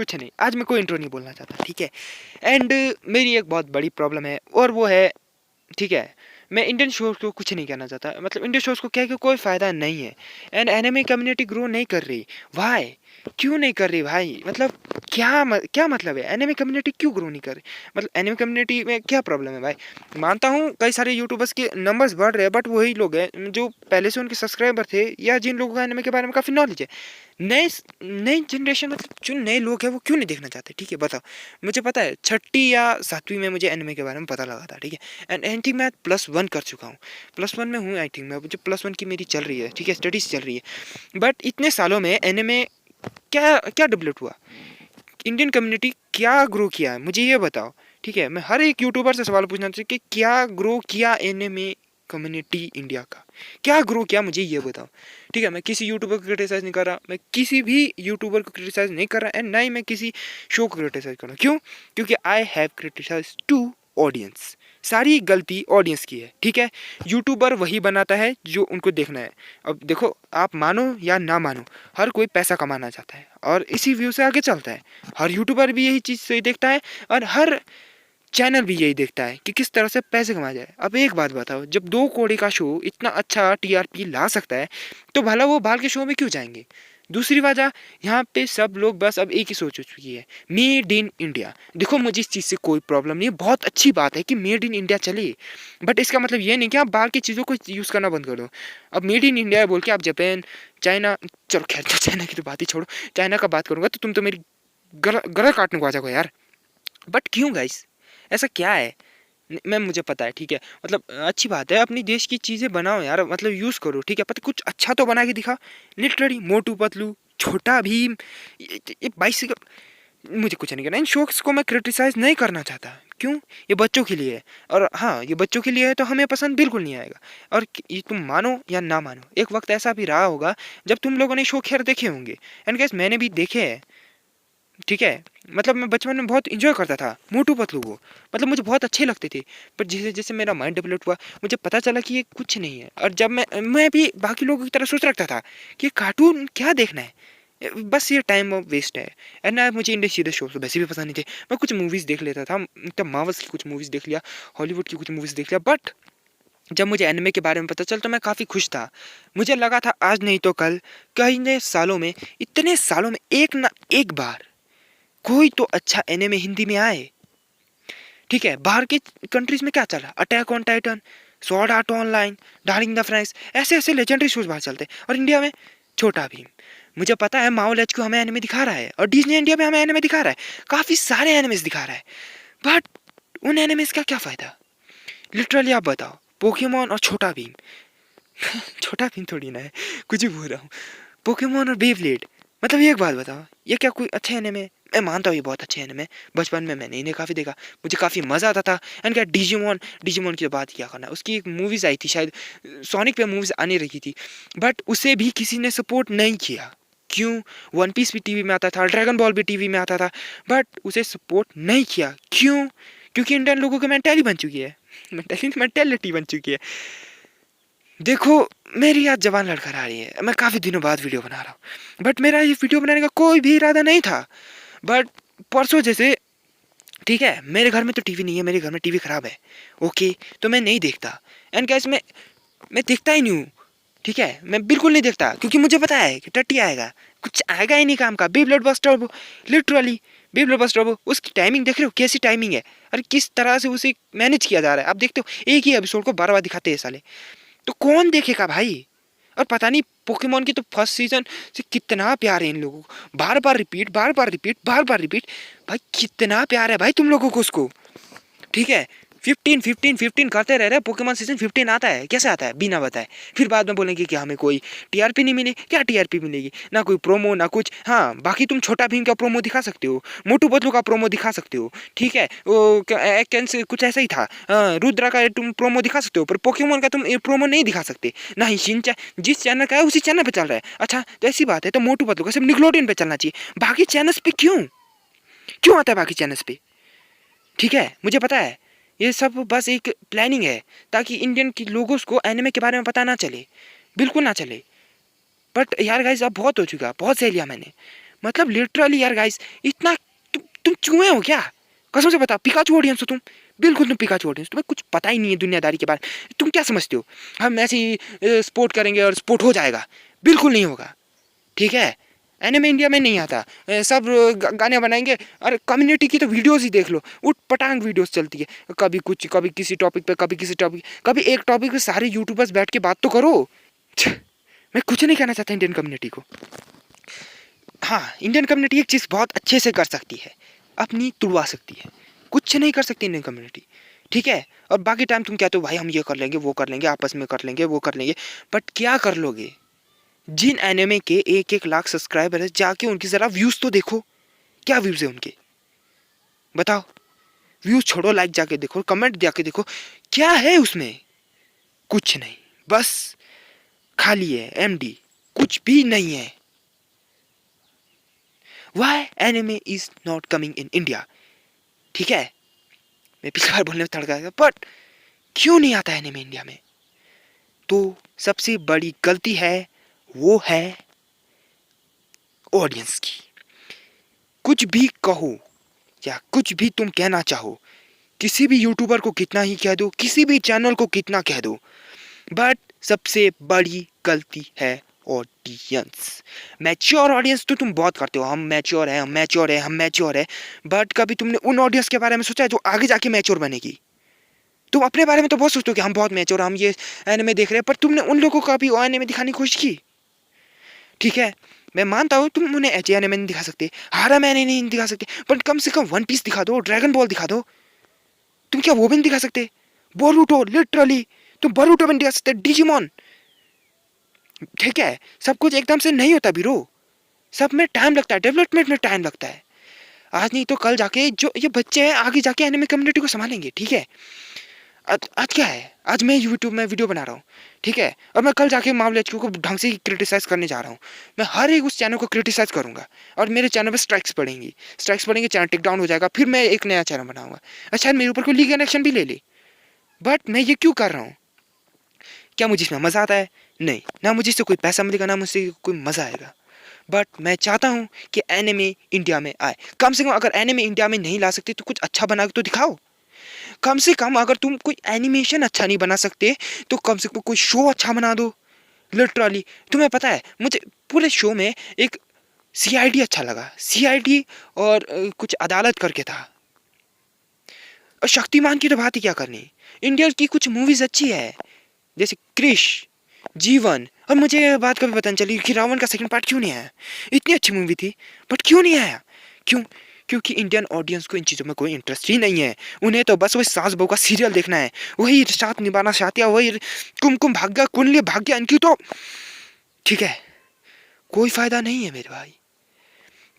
कुछ नहीं, आज मैं कोई इंट्रो नहीं बोलना चाहता, ठीक है। एंड मेरी एक बहुत बड़ी प्रॉब्लम है और वो है, ठीक है, मैं इंडियन शोज़ को कुछ नहीं कहना चाहता, मतलब इंडियन शोज़ को कह के कोई फ़ायदा नहीं है। एंड एनिमे कम्युनिटी ग्रो नहीं कर रही, व्हाई? क्यों नहीं कर रही भाई? मतलब क्या मतलब है? एनिमे कम्युनिटी क्यों ग्रो नहीं कर रही? मतलब एनिमे कम्युनिटी में क्या प्रॉब्लम है भाई? मानता हूँ कई सारे यूट्यूबर्स के नंबर्स बढ़ रहे हैं, बट वही लोग हैं जो पहले से उनके सब्सक्राइबर थे या जिन लोगों को एनिमे के बारे में काफ़ी नॉलेज है। नई जनरेशन, मतलब जो नए लोग हैं वो क्यों नहीं देखना चाहते? ठीक है, बताओ। मुझे पता है 6ठी या 7वीं में मुझे एनिमे के बारे में पता लगा था, ठीक है। एंड आई थिंक मैं +1 कर चुका हूँ, +1 में हूँ आई थिंक मैं, मुझे +1 की मेरी चल रही है, ठीक है, स्टडीज़ चल रही है। बट इतने सालों में एनिमे क्या क्या डेवलप हुआ? इंडियन कम्युनिटी क्या ग्रो किया है? मुझे ये बताओ, ठीक है। मैं हर एक यूट्यूबर से सवाल पूछना चाहिए कि क्या ग्रो किया एनिमे कम्युनिटी इंडिया का? क्या ग्रो किया, मुझे ये बताओ, ठीक है। मैं किसी यूट्यूबर को क्रिटिसाइज़ नहीं कर रहा, मैं किसी भी यूट्यूबर को क्रिटिसाइज़ नहीं कर रहा एंड ना ही मैं किसी शो को क्रिटिसाइज़ कर रहा हूँ। क्यों? क्योंकि आई हैव क्रिटिसाइज़्ड टू ऑडियंस। सारी गलती ऑडियंस की है, ठीक है। यूट्यूबर वही बनाता है जो उनको देखना है। अब देखो, आप मानो या ना मानो, हर कोई पैसा कमाना चाहता है और इसी व्यू से आगे चलता है। हर यूट्यूबर भी यही चीज़ से देखता है और हर चैनल भी यही देखता है कि किस तरह से पैसे कमाया जाए। अब एक बात बताओ, जब 2 कौड़ी का शो इतना अच्छा टीआरपी ला सकता है, तो भला वो बाहर के शो में क्यों जाएँगे? दूसरी वजह, यहाँ पे सब लोग बस अब एक ही सोच हो चुकी है, मेड इन इंडिया। देखो, मुझे इस चीज़ से कोई प्रॉब्लम नहीं है, बहुत अच्छी बात है कि मेड इन इंडिया चले, बट इसका मतलब ये नहीं कि आप बाहर की चीज़ों को यूज़ करना बंद कर दो। अब मेड इन इंडिया बोल के आप जापान, चाइना, चलो खैर चाइना की तो बात ही छोड़ो, चाइना का बात करूँगा तो तुम तो मेरी गला काटने को आ जाओगे यार। बट क्यों गाइस? ऐसा क्या है? मैम मुझे पता है, ठीक है, मतलब अच्छी बात है, अपनी देश की चीज़ें बनाओ यार, मतलब यूज़ करो, ठीक है, पता कुछ अच्छा तो बना के दिखा। लिटरली मोटू पतलू, छोटा भीम, ये बाइसिकल, मुझे कुछ नहीं करना। इन शोज़ को मैं क्रिटिसाइज़ नहीं करना चाहता। क्यों? ये बच्चों के लिए है और हाँ, ये बच्चों के लिए है तो हमें पसंद बिल्कुल नहीं आएगा। और ये तुम मानो या ना मानो, एक वक्त ऐसा भी रहा होगा जब तुम लोगों ने शो खैर देखे होंगे। एंड गाइस, मैंने भी देखे हैं, ठीक है। मतलब मैं बचपन में बहुत एंजॉय करता था मोटू पतलू को, मतलब मुझे बहुत अच्छे लगते थे। पर जैसे जैसे मेरा माइंड डेवलप हुआ, मुझे पता चला कि ये कुछ नहीं है। और जब मैं भी बाकी लोगों की तरह सोच रखता था कि कार्टून क्या देखना है, बस ये टाइम वेस्ट है। एंड ना मुझे इंडियन सीरियस शो तो वैसे भी पसंद नहीं थे। मैं कुछ मूवीज़ देख लेता था, मतलब मार्वल्स की कुछ मूवीज़ देख लिया, हॉलीवुड की कुछ मूवीज़ देख लिया। बट जब मुझे एनिमे के बारे में पता चला तो मैं काफ़ी खुश था। मुझे लगा था आज नहीं तो कल, कई सालों में, इतने सालों में एक ना एक बार कोई तो अच्छा एनिमे हिंदी में आए, ठीक है। बाहर के कंट्रीज में क्या चल रहा है? Attack on Titan, sword art online, darling the France, ऐसे ऐसे लेजेंडरी शोज बाहर चलते हैं और इंडिया में छोटा भीम। मुझे पता है माओ एच को हमें एनिमे दिखा रहा है और डिज्नी इंडिया में हमें एनिमे दिखा रहा है, काफ़ी सारे एनिमेस दिखा रहा है। बट उन एनिमेस का क्या फ़ायदा? लिटरली आप बताओ, पोकेमोन और छोटा भीम छोटा भीम थोड़ी ना है, कुछ भी बोल रहा हूँ। पोकेमोन और बेब्लेड, मतलब ये एक बात बताओ, ये क्या कोई अच्छे एनिमे? मैं मानता हूँ ये बहुत अच्छे एनिमे, बचपन में मैंने इन्हें काफ़ी देखा, मुझे काफ़ी मज़ा आता था। एंड क्या डिजिमोन, डिजिमोन की तो बात क्या करना, उसकी एक मूवीज़ आई थी शायद, सोनिक पे मूवीज़ आने रही थी, बट उसे भी किसी ने सपोर्ट नहीं किया। क्यों? वन पीस भी टीवी में आता था, ड्रैगन बॉल भी टीवी में आता था, बट उसे सपोर्ट नहीं किया। क्यों? क्योंकि इंडियन लोगों की मेंटालिटी बन चुकी है, मेंटालिटी बन चुकी है। देखो, मेरी आज ज़बान लड़खड़ा रही है, मैं काफ़ी दिनों बाद वीडियो बना रहा हूँ, बट मेरा ये वीडियो बनाने का कोई भी इरादा नहीं था। बट परसों जैसे, ठीक है, मेरे घर में तो टीवी नहीं है, मेरे घर में टीवी ख़राब है, ओके, तो मैं नहीं देखता। एंड गाइस, मैं देखता ही नहीं हूँ, ठीक है, मैं बिल्कुल नहीं देखता क्योंकि मुझे पता है कि टट्टी आएगा, कुछ आएगा ही नहीं काम का। बेब्लेड बस्टर वो, लिटरली बेब्लेड बस्टर वो, उसकी टाइमिंग देख रहे हो कैसी टाइमिंग है? अरे किस तरह से उसे मैनेज किया जा रहा है, आप देखते हो एक ही एपिसोड को 12 बार दिखाते हैं साले, तो कौन देखेगा भाई? और पता नहीं पोकेमोन की तो फर्स्ट सीजन से कितना प्यार है इन लोगों को, बार बार रिपीट, बार बार रिपीट, बार बार रिपीट। भाई कितना प्यार है भाई तुम लोगों को उसको, ठीक है। 15 करते रह रहे, पोकेमॉन सीजन 15 आता है, कैसे आता है बिना बताए? फिर बाद में बोलेंगे कि हमें कोई टीआरपी नहीं मिली। क्या टीआरपी मिलेगी? ना कोई प्रोमो ना कुछ। हाँ, बाकी तुम छोटा भीम का प्रोमो दिखा सकते हो, मोटू पतलू का प्रोमो दिखा सकते हो, ठीक है, वो कुछ ऐसा ही था, रुद्रा का तुम प्रोमो दिखा सकते हो, पर पोकेमोन का तुम प्रोमो नहीं दिखा सकते। ना ही शिनचैन, जिस चैनल का है उसी चैनल पर चल रहा है। अच्छा, तो ऐसी बात है तो मोटू पतलू का सिर्फ निकलोडियन पे चलना चाहिए, बाकी चैनल्स पे क्यों क्यों आता है बाकी चैनल्स पे? ठीक है, मुझे पता है ये सब बस एक प्लानिंग है ताकि इंडियन के लोगों को एनिमे के बारे में पता ना चले, बिल्कुल ना चले। बट यार गाइस, अब बहुत हो चुका, बहुत सह लिया मैंने। मतलब लिटरली यार गाइस, इतना तुम चूहे हो क्या? कसम से बता, पिकाचू ऑडियंस हो तुम, बिल्कुल तुम पिकाचू ऑडियंस, तुम्हें कुछ पता ही नहीं है दुनियादारी के बारे में। तुम क्या समझते हो हम ऐसे ही स्पोर्ट करेंगे और स्पोर्ट हो जाएगा? बिल्कुल नहीं होगा, ठीक है। एनिमे इंडिया में नहीं आता, सब गाने बनाएंगे। और कम्युनिटी की तो वीडियोस ही देख लो, उठ पटांग वीडियोस चलती है, कभी कुछ, कभी किसी टॉपिक पे, कभी किसी टॉपिक, कभी एक टॉपिक पे सारे यूट्यूबर्स बैठ के बात तो करो। मैं कुछ नहीं कहना चाहता इंडियन कम्युनिटी को। हाँ, इंडियन कम्युनिटी एक चीज़ बहुत अच्छे से कर सकती है, अपनी तुड़वा सकती है। कुछ नहीं कर सकती इंडियन कम्युनिटी, ठीक है। और बाकी टाइम तुम कहते हो भाई हम ये कर लेंगे, वो कर लेंगे, आपस में कर लेंगे, वो कर लेंगे, बट क्या कर लोगे? जिन एनिमे के 1-1 लाख सब्सक्राइबर है, जाके उनकी ज़रा व्यूज़ तो देखो, क्या व्यूज़ है उनके, बताओ। व्यूज़ छोड़ो, लाइक जाके देखो, कमेंट जाके देखो, क्या है उसमें? कुछ नहीं, बस खाली है, एमडी, कुछ भी नहीं है। Why anime is not coming in India? ठीक है, मैं पिछली बार बोलने में थड़ गया था, बट क्यों नहीं आता एनिमे इंडिया में? तो सबसे बड़ी गलती है, वो है ऑडियंस की। कुछ भी कहो या कुछ भी तुम कहना चाहो, किसी भी यूट्यूबर को कितना ही कह दो, किसी भी चैनल को कितना कह दो, बट सबसे बड़ी गलती है ऑडियंस। मैच्योर ऑडियंस तो तुम बहुत करते हो, हम मैच्योर है, हम मैच्योर है, हम मैच्योर है, बट कभी तुमने उन ऑडियंस के बारे में सोचा है जो आगे जाके मैच्योर बनेगी? तुम अपने बारे में तो बहुत सोचते हो कि हम बहुत मैच्योर, हम ये एनिमे देख रहे हैं, पर तुमने उन लोगों को अभी वो एनिमे दिखाने की कोशिश की? ठीक है, मैं मानता हूँ तुम उन्हें एच एनिमे नहीं दिखा सकते, हारा मैंने नहीं दिखा सकते, पर कम से कम वन पीस दिखा दो, ड्रैगन बॉल दिखा दो। तुम क्या वो भी नहीं दिखा सकते? बोरूटो, लिटरली तुम बोरूटो भी नहीं दिखा सकते, डिजिमोन। ठीक है, सब कुछ एकदम से नहीं होता बीरो, सब में टाइम लगता है, डेवलपमेंट में टाइम लगता है। आज नहीं तो कल जाके जो ये बच्चे हैं आगे जाके एनिमे कम्युनिटी को संभालेंगे, ठीक है। आज क्या है, आज मैं यूट्यूब में वीडियो बना रहा हूँ, ठीक है, और मैं कल जाके मार्वल एचक्यू को ढंग से क्रिटिसाइज करने जा रहा हूँ। मैं हर एक उस चैनल को क्रिटिसाइज करूंगा, और मेरे चैनल पर स्ट्राइक्स पड़ेंगी, चैनल टेक डाउन हो जाएगा, फिर मैं एक नया चैनल बनाऊंगा। अच्छा, मेरे ऊपर कोई लीगल एक्शन भी ले ली, बट मैं ये क्यों कर रहा हूँ? क्या मुझे इसमें मज़ा आता है? नहीं, ना मुझे इससे कोई पैसा मिलेगा, ना मुझसे कोई मज़ा आएगा, बट मैं चाहता हूँ कि एनिमे इंडिया में आए। कम से कम अगर एनिमे इंडिया में नहीं ला सकते तो कुछ अच्छा बना के तो दिखाओ। कम से कम अगर तुम कोई एनिमेशन अच्छा नहीं बना सकते तो कम से कम कोई शो अच्छा बना दो। लिटरली तुम्हें पता है, मुझे पूरे शो में एक सीआईडी अच्छा लगा, सीआईडी, और कुछ अदालत करके था। और शक्तिमान की तो बात ही क्या करनी। इंडिया की कुछ मूवीज अच्छी है, जैसे क्रिश, जीवन, और मुझे ये बात कभी पता नहीं चली कि रावण का सेकंड पार्ट क्यों नहीं आया। इतनी अच्छी मूवी थी, बट क्यों नहीं आया? क्यों? क्योंकि इंडियन ऑडियंस को इन चीज़ों में कोई इंटरेस्ट ही नहीं है। उन्हें तो बस वही सास बहू का सीरियल देखना है, वही साथ निभाना चाहती है, वही कुमकुम भाग्य, कुंडली भाग्य, इनकी तो ठीक है, कोई फायदा नहीं है मेरे भाई।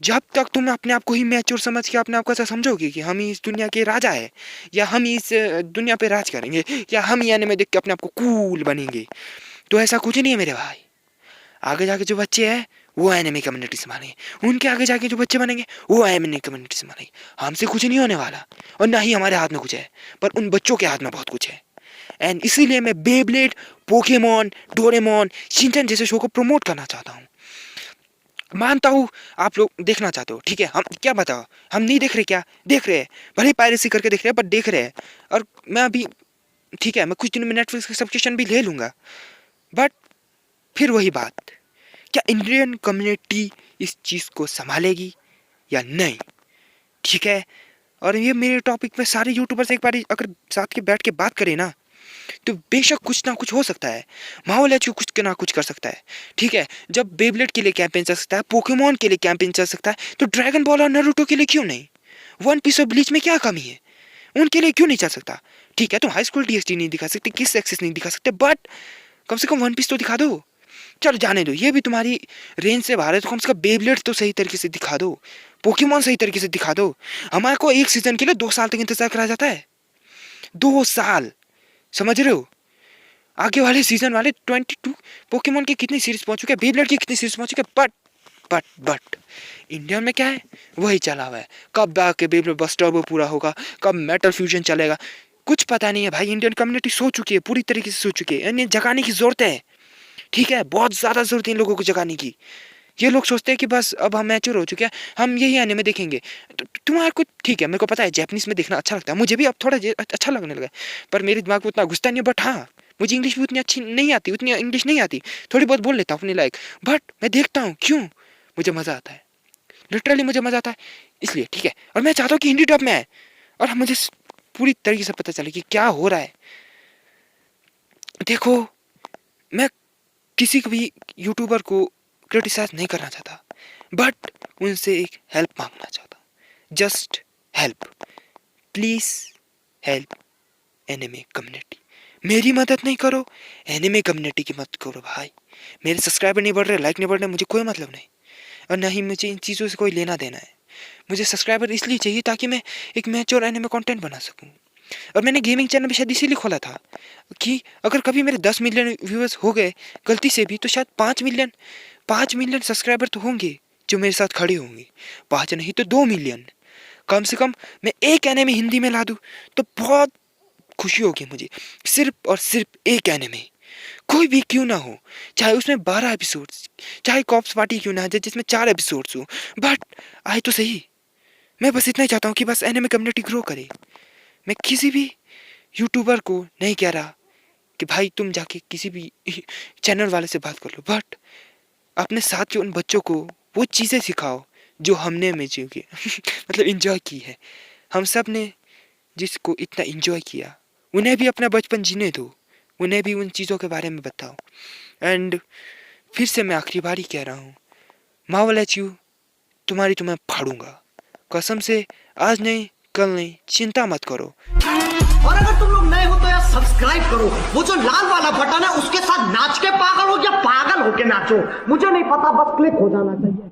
जब तक तुम अपने आप को ही मैच्योर समझ के अपने आप को ऐसा समझोगे कि हम ही इस दुनिया के राजा है, या हम ही इस दुनिया पे राज करेंगे, या हम ही एनिमे देख के अपने आप को कूल बनेंगे, तो ऐसा कुछ नहीं है मेरे भाई। आगे जाके जो बच्चे हैं वो एनिमे कम्युनिटी संभालेंगे, उनके आगे जाके जो बच्चे बनेंगे वो एनिमे कम्युनिटी संभालेंगे। हमसे कुछ नहीं होने वाला, और ना ही हमारे हाथ में कुछ है, पर उन बच्चों के हाथ में बहुत कुछ है। एंड इसीलिए मैं बेब्लेड, पोकेमॉन, डोरेमोन, शिनचैन जैसे शो को प्रमोट करना चाहता हूँ। मानता हूँ आप लोग देखना चाहते हो, ठीक है, हम क्या बताओ, हम नहीं देख रहे? क्या देख रहे हैं? भले पायरेसी करके देख रहे हैं, पर देख रहे हैं। और मैं अभी, ठीक है, मैं कुछ दिनों में नेटफ्लिक्स का सब्सक्रिप्शन भी ले लूँगा, बट फिर वही बात, क्या इंडियन कम्युनिटी इस चीज़ को संभालेगी या नहीं? ठीक है। और ये मेरे टॉपिक पे सारे यूट्यूबर्स एक बार अगर साथ के बैठ के बात करें ना, तो बेशक कुछ ना कुछ हो सकता है। माहौल एचू कुछ ना कुछ कर सकता है, ठीक है। जब बेबलेट के लिए कैंपेन चल सकता है, पोकेमॉन के लिए कैंपेन चल सकता है, तो ड्रैगन बॉल और नारुतो के लिए क्यों नहीं? वन पीस और ब्लीच में क्या कमी है? उनके लिए क्यों नहीं चल सकता? ठीक है, तुम हाई स्कूल डीएसटी नहीं दिखा सकते, किस एक्सेस नहीं दिखा सकते, बट कम से कम वन पीस तो दिखा दो। चलो जाने दो, ये भी तुम्हारी रेंज से बाहर है, तो कम से कम बेबलेट तो सही तरीके से दिखा दो, पोकेमॉन सही तरीके से दिखा दो। हमारे को एक सीजन के लिए 2 साल तक इंतजार करा जाता है, 2 साल, समझ रहे हो? आगे वाले सीजन वाले 22 पोकेमॉन की कितनी सीरीज पहुंच चुके हैं, बेबलेट की कितनी सीरीज पहुंच चुके हैं, बट इंडिया में क्या है, वही चला हुआ है। कब आके बेबलेट बस्टर वो पूरा होगा, कब मेटल फ्यूजन चलेगा, कुछ पता नहीं है भाई। इंडियन कम्युनिटी सो चुकी है, पूरी तरीके से सो चुकी है, इन्हें जगाने की जरूरत है, ठीक है, बहुत ज़्यादा ज़रूरत है इन लोगों को जगाने की। ये लोग सोचते हैं कि बस अब हम मैच्योर हो चुके हैं, हम यही एनिमे देखेंगे। तुम्हारे को ठीक है, मेरे को पता है जैपनीज में देखना अच्छा लगता है, मुझे भी अब थोड़ा अच्छा लगने लगा है, पर मेरे दिमाग में उतना घुसता नहीं है। बट हाँ, मुझे इंग्लिश भी उतनी अच्छी नहीं आती, उतनी इंग्लिश नहीं आती, थोड़ी बहुत बोल लेता हूँ अपने लायक, बट मैं देखता हूँ। क्यों? मुझे मज़ा आता है, लिटरली मुझे मज़ा आता है, इसलिए ठीक है। और मैं चाहता हूँ कि हिंदी डब में आए और मुझे पूरी तरीके से पता चले कि क्या हो रहा है। देखो, मैं किसी को भी यूट्यूबर को क्रिटिसाइज नहीं करना चाहता, बट उनसे एक हेल्प मांगना चाहता हूँ। Just help, please help anime community. मेरी मदद नहीं करो, एनिमे कम्युनिटी की मदद करो भाई। मेरे सब्सक्राइबर नहीं बढ़ रहे, लाइक नहीं बढ़ रहे, मुझे कोई मतलब नहीं, और ना ही मुझे इन चीज़ों से कोई लेना देना है। मुझे सब्सक्राइबर इसलिए चाहिए ताकि मैं एक मैच्योर एनिमे कंटेंट बना सकूं। और मैंने गेमिंग चैनल भी शायद इसीलिए खोला था कि अगर कभी मेरे 10 मिलियन व्यूअर्स हो गए गलती से भी, तो शायद 5 मिलियन सब्सक्राइबर तो होंगे जो मेरे साथ खड़े होंगे। 5 नहीं तो 2 मिलियन, कम से कम मैं एक एनिमे हिंदी में ला दूँ तो बहुत खुशी होगी मुझे। सिर्फ और सिर्फ एक एनिमे, कोई भी क्यों ना हो, चाहे उसमें 12 एपिसोड्स, चाहे कॉप्स पार्टी क्यों ना हो जिसमें 4 एपिसोड्स हो, बट आए तो सही। मैं बस इतना ही चाहता हूँ कि बस एनिमे कम्युनिटी ग्रो करे। मैं किसी भी यूट्यूबर को नहीं कह रहा कि भाई तुम जाके किसी भी चैनल वाले से बात कर लो, बट अपने साथ के उन बच्चों को वो चीज़ें सिखाओ जो हमने में जी के मतलब इंजॉय की है। हम सब ने जिसको इतना इंजॉय किया, उन्हें भी अपना बचपन जीने दो, उन्हें भी उन चीज़ों के बारे में बताओ। एंड फिर से मैं आखिरी बार ही कह रहा हूँ, मार्वल एच यू, तुम्हारी तो मैं फाड़ूंगा कसम से, आज नहीं कल नहीं, चिंता मत करो। और अगर तुम लोग नए हो तो यार सब्सक्राइब करो, वो जो लाल वाला बटन है उसके साथ नाच के पागल हो या पागल होके नाचो, मुझे नहीं पता, बस क्लिक हो जाना चाहिए।